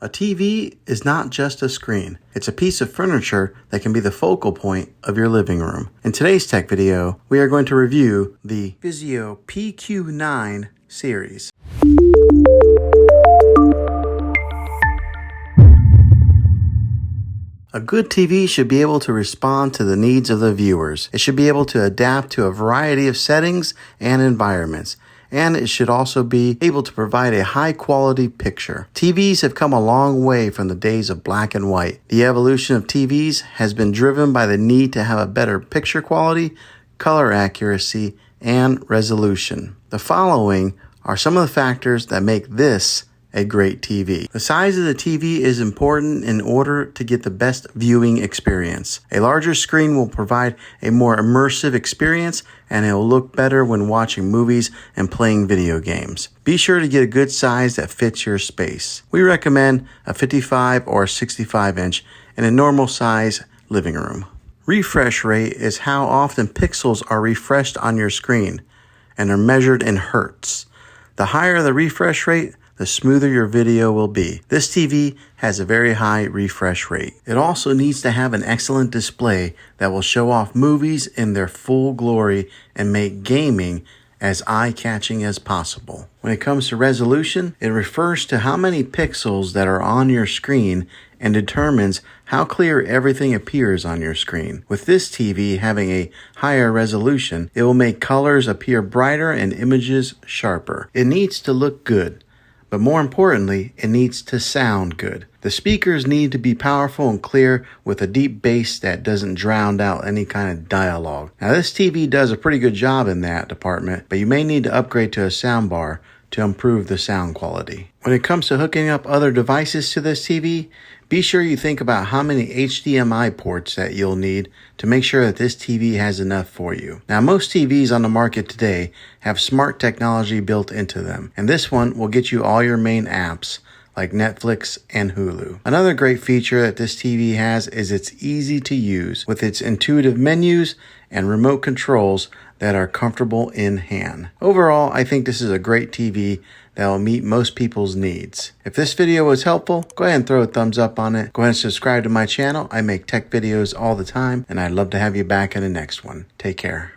A TV is not just a screen. It's a piece of furniture that can be the focal point of your living room. In today's tech video, we are going to review the VIZIO PQ9 series. A good TV should be able to respond to the needs of the viewers. It should be able to adapt to a variety of settings and environments. And it should also be able to provide a high-quality picture. TVs have come a long way from the days of black and white. The evolution of TVs has been driven by the need to have a better picture quality, color accuracy, and resolution. The following are some of the factors that make this a great TV. The size of the TV is important in order to get the best viewing experience. A larger screen will provide a more immersive experience, and it will look better when watching movies and playing video games. Be sure to get a good size that fits your space. We recommend a 55 or 65 inch in a normal size living room. Refresh rate is how often pixels are refreshed on your screen and are measured in hertz. The higher the refresh rate, the smoother your video will be. This TV has a very high refresh rate. It also needs to have an excellent display that will show off movies in their full glory and make gaming as eye-catching as possible. When it comes to resolution, it refers to how many pixels that are on your screen and determines how clear everything appears on your screen. With this TV having a higher resolution, it will make colors appear brighter and images sharper. It needs to look good. But more importantly, it needs to sound good. The speakers need to be powerful and clear with a deep bass that doesn't drown out any kind of dialogue. Now this TV does a pretty good job in that department, but you may need to upgrade to a soundbar to improve the sound quality. When it comes to hooking up other devices to this TV, be sure you think about how many HDMI ports that you'll need to make sure that this TV has enough for you. Now, most TVs on the market today have smart technology built into them, and this one will get you all your main apps like Netflix and Hulu. Another great feature that this TV has is it's easy to use with its intuitive menus and remote controls that are comfortable in hand. Overall, I think this is a great TV that will meet most people's needs. If this video was helpful, go ahead and throw a thumbs up on it. Go ahead and subscribe to my channel. I make tech videos all the time, and I'd love to have you back in the next one. Take care.